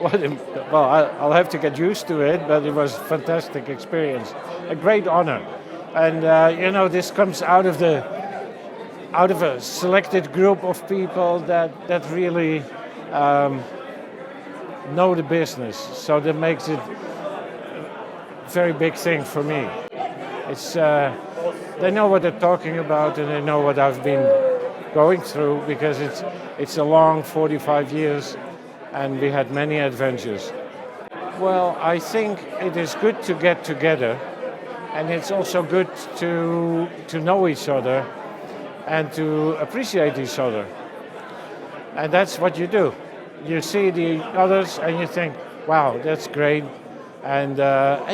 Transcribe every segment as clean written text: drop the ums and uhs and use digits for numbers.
Well, I'll have to get used to it, but it was a fantastic experience, a great honor. And this comes out of a selected group of people that really know the business. So that makes it a very big thing for me. It's they know what they're talking about, and they know what I've been going through, because it's a long 45 years, and we had many adventures. Well, I think it is good to get together, and it's also good to know each other and to appreciate each other. And that's what you do. You see the others and you think, wow, that's great. And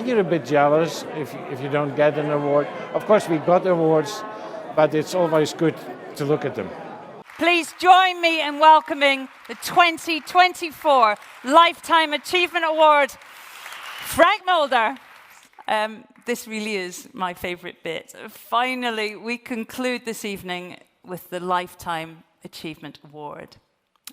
you're a bit jealous if you don't get an award. Of course, we got awards, but it's always good to look at them. Please join me in welcoming the 2024 Lifetime Achievement Award, Frank Mulder. This really is my favorite bit. Finally, we conclude this evening with the Lifetime Achievement Award.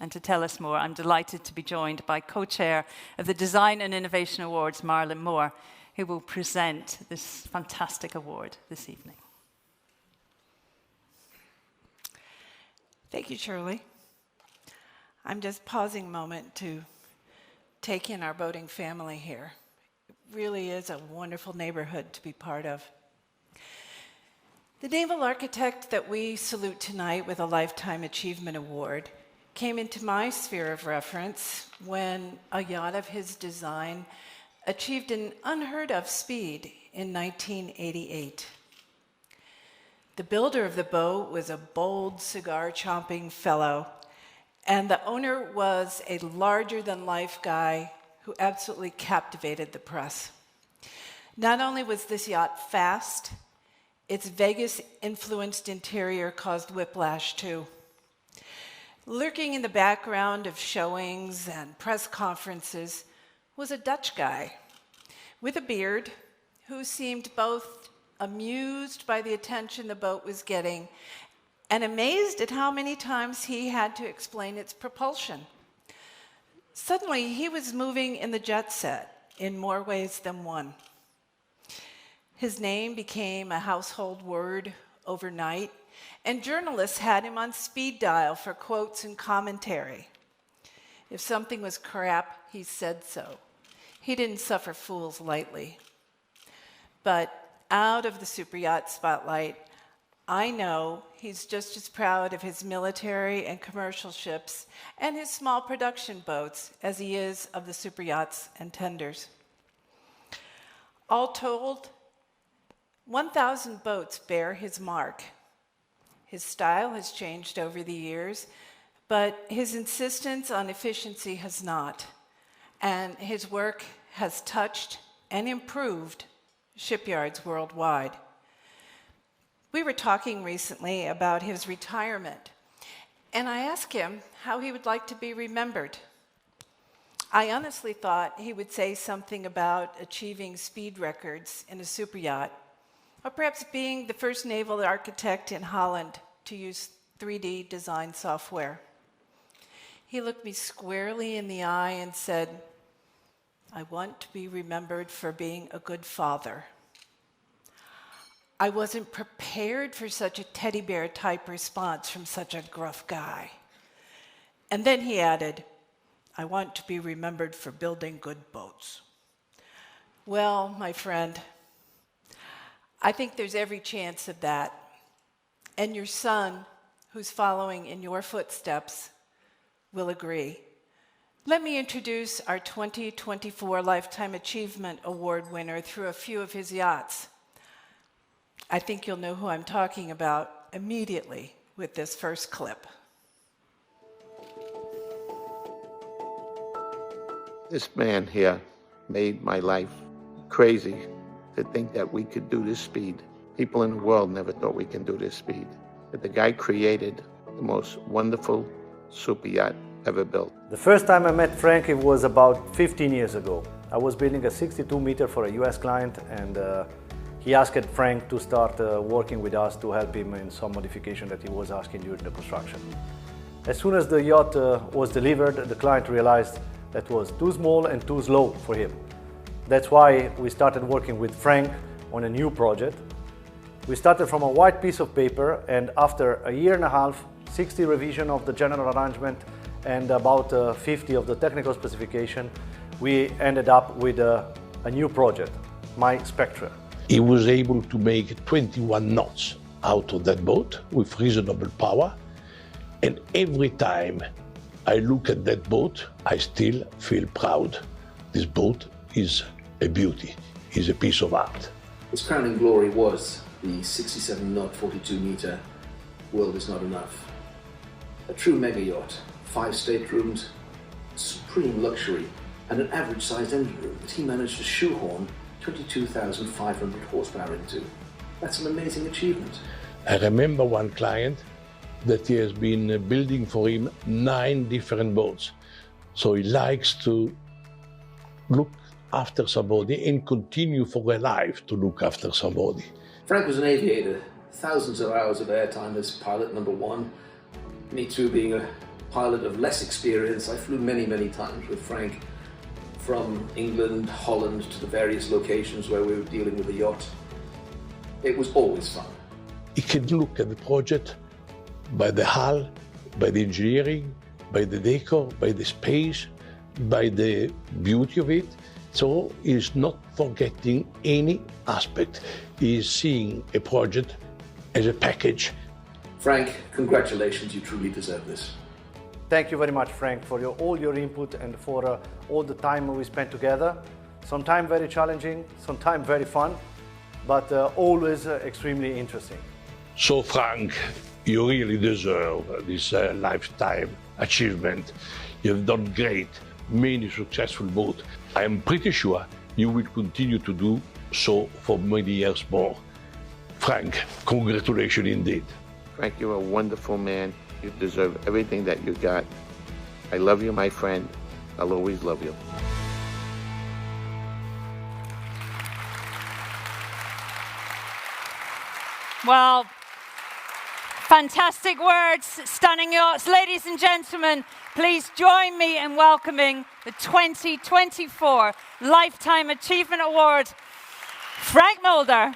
And to tell us more, I'm delighted to be joined by co-chair of the Design and Innovation Awards, Marlon Moore, who will present this fantastic award this evening. Thank you, Shirley. I'm just pausing a moment to take in our boating family here. It really is a wonderful neighborhood to be part of. The naval architect that we salute tonight with a Lifetime Achievement Award came into my sphere of reference when a yacht of his design achieved an unheard of speed in 1988. The builder of the boat was a bold, cigar-chomping fellow, and the owner was a larger-than-life guy who absolutely captivated the press. Not only was this yacht fast, its Vegas-influenced interior caused whiplash, too. Lurking in the background of showings and press conferences was a Dutch guy with a beard who seemed both amused by the attention the boat was getting and amazed at how many times he had to explain its propulsion. Suddenly, he was moving in the jet set in more ways than one. His name became a household word overnight, and journalists had him on speed dial for quotes and commentary. If something was crap, he said so. He didn't suffer fools lightly. But out of the super yacht spotlight, I know he's just as proud of his military and commercial ships and his small production boats as he is of the super yachts and tenders. All told, 1,000 boats bear his mark. His style has changed over the years, but his insistence on efficiency has not, and his work has touched and improved shipyards worldwide. We were talking recently about his retirement, and I asked him how he would like to be remembered. I honestly thought he would say something about achieving speed records in a super yacht, or perhaps being the first naval architect in Holland to use 3D design software. He looked me squarely in the eye and said, "I want to be remembered for being a good father." I wasn't prepared for such a teddy bear type response from such a gruff guy. And then he added, "I want to be remembered for building good boats." Well, my friend, I think there's every chance of that. And your son, who's following in your footsteps, will agree. Let me introduce our 2024 Lifetime Achievement Award winner through a few of his yachts. I think you'll know who I'm talking about immediately with this first clip. This man here made my life crazy to think that we could do this speed. People in the world never thought we can do this speed. But the guy created the most wonderful super yacht ever built. The first time I met Frank, it was about 15 years ago. I was building a 62 meter for a US client, and he asked Frank to start working with us to help him in some modification that he was asking during the construction. As soon as the yacht was delivered, the client realized that was too small and too slow for him. That's why we started working with Frank on a new project. We started from a white piece of paper, and after a year and a half, 60 revision of the general arrangement and about 50 of the technical specification, we ended up with a new project, my Spectra. He was able to make 21 knots out of that boat with reasonable power, and every time I look at that boat, I still feel proud. This boat is a beauty, is a piece of art. Its crowning glory was the 67-knot, 42-meter World Is Not Enough. A true mega yacht, 5 staterooms, supreme luxury, and an average-sized engine room that he managed to shoehorn 22,500 horsepower into. That's an amazing achievement. I remember one client that he has been building for him 9 different boats. So he likes to look after somebody and continue for a life to look after somebody. Frank was an aviator, thousands of hours of airtime as pilot number 1. Me too, being a pilot of less experience, I flew many, many times with Frank from England, Holland, to the various locations where we were dealing with the yacht. It was always fun. He can look at the project by the hull, by the engineering, by the decor, by the space, by the beauty of it. So he's not forgetting any aspect. He is seeing a project as a package. Frank, congratulations, you truly deserve this. Thank you very much, Frank, for all your input and for all the time we spent together. Sometimes very challenging, sometimes very fun, but always extremely interesting. So Frank, you really deserve this lifetime achievement. You've done great, many successful boats. I am pretty sure you will continue to do so for many years more. Frank, congratulations indeed. Frank, you're a wonderful man. You deserve everything that you got. I love you, my friend. I'll always love you. Well, fantastic words, stunning yachts. Ladies and gentlemen, please join me in welcoming the 2024 Lifetime Achievement Award, Frank Mulder.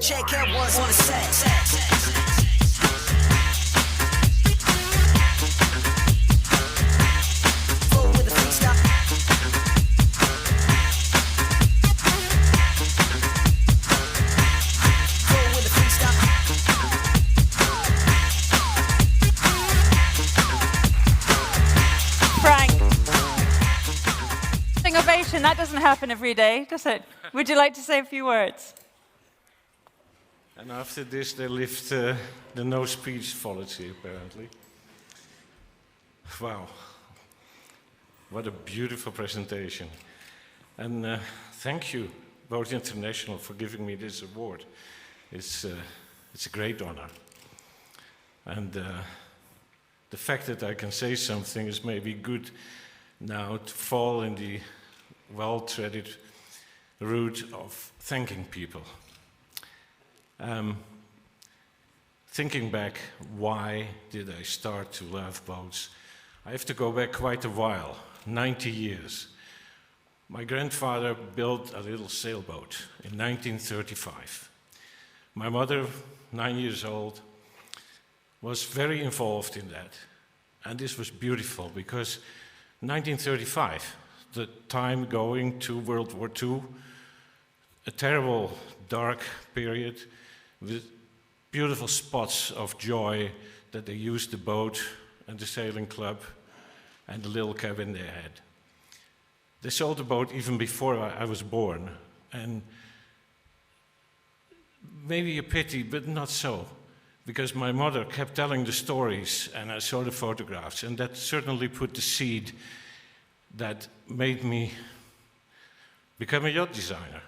Check out what's on the set. Forward with the freestyle. Forward with the freestyle. Frank. Ovation, that doesn't happen every day, does it? Would you like to say a few words? And after this, they lift the no speech policy, apparently. Wow. What a beautiful presentation. And thank you, Boat International, for giving me this award. It's a great honor. And the fact that I can say something is maybe good now to fall in the well-treaded route of thanking people. Thinking back, why did I start to love boats? I have to go back quite a while, 90 years. My grandfather built a little sailboat in 1935. My mother, 9 years old, was very involved in that. And this was beautiful because 1935, the time going to World War II, a terrible, dark period, with beautiful spots of joy that they used the boat and the sailing club and the little cabin they had. They sold the boat even before I was born, and maybe a pity, but not so, because my mother kept telling the stories and I saw the photographs, and that certainly put the seed that made me become a yacht designer.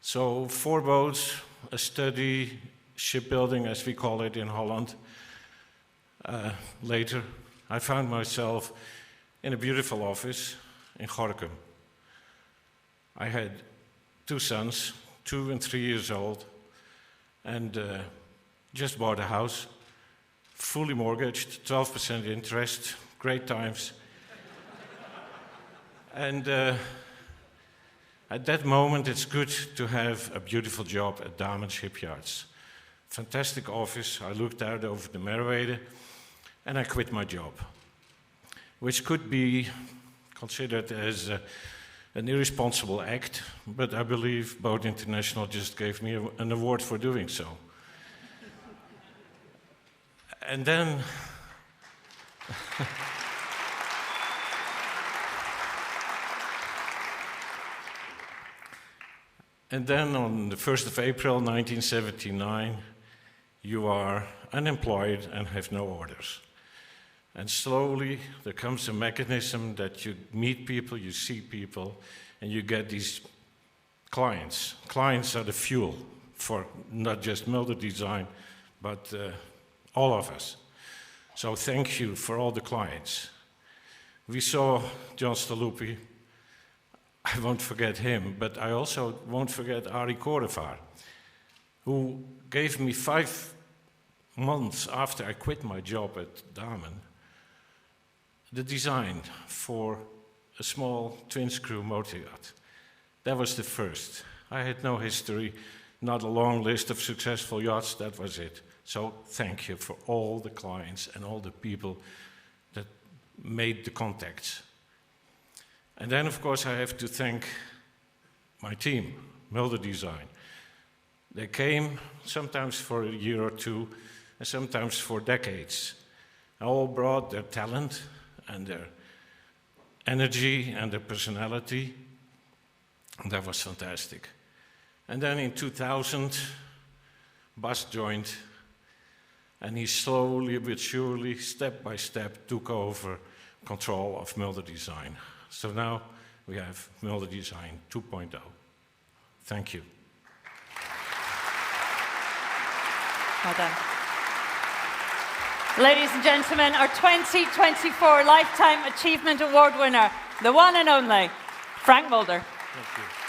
So 4 boats, a study, shipbuilding as we call it in Holland. Later, I found myself in a beautiful office in Gorinchem. I had 2 sons, 2 and 3 years old, and just bought a house, fully mortgaged, 12% interest, great times. And at that moment, it's good to have a beautiful job at Damen Shipyards. Fantastic office. I looked out over the Merwede, and I quit my job, which could be considered as an irresponsible act, but I believe Boat International just gave me an award for doing so. And then and then on the 1st of April 1979, you are unemployed and have no orders. And slowly there comes a mechanism that you meet people, you see people, and you get these clients. Clients are the fuel for not just Mulder Design, but all of us. So thank you for all the clients. We saw John Staluppi. I won't forget him, but I also won't forget Arie Korevaar, who gave me 5 months after I quit my job at Damen the design for a small twin-screw motor yacht. That was the first. I had no history, not a long list of successful yachts, that was it. So thank you for all the clients and all the people that made the contacts. And then, of course, I have to thank my team, Mulder Design. They came sometimes for a year or 2, and sometimes for decades. They all brought their talent and their energy and their personality, and that was fantastic. And then in 2000, Bas joined, and he slowly but surely, step by step, took over control of Mulder Design. So now we have Mulder Design 2.0. Thank you. Well done. Ladies and gentlemen, our 2024 Lifetime Achievement Award winner, the one and only, Frank Mulder. Thank you.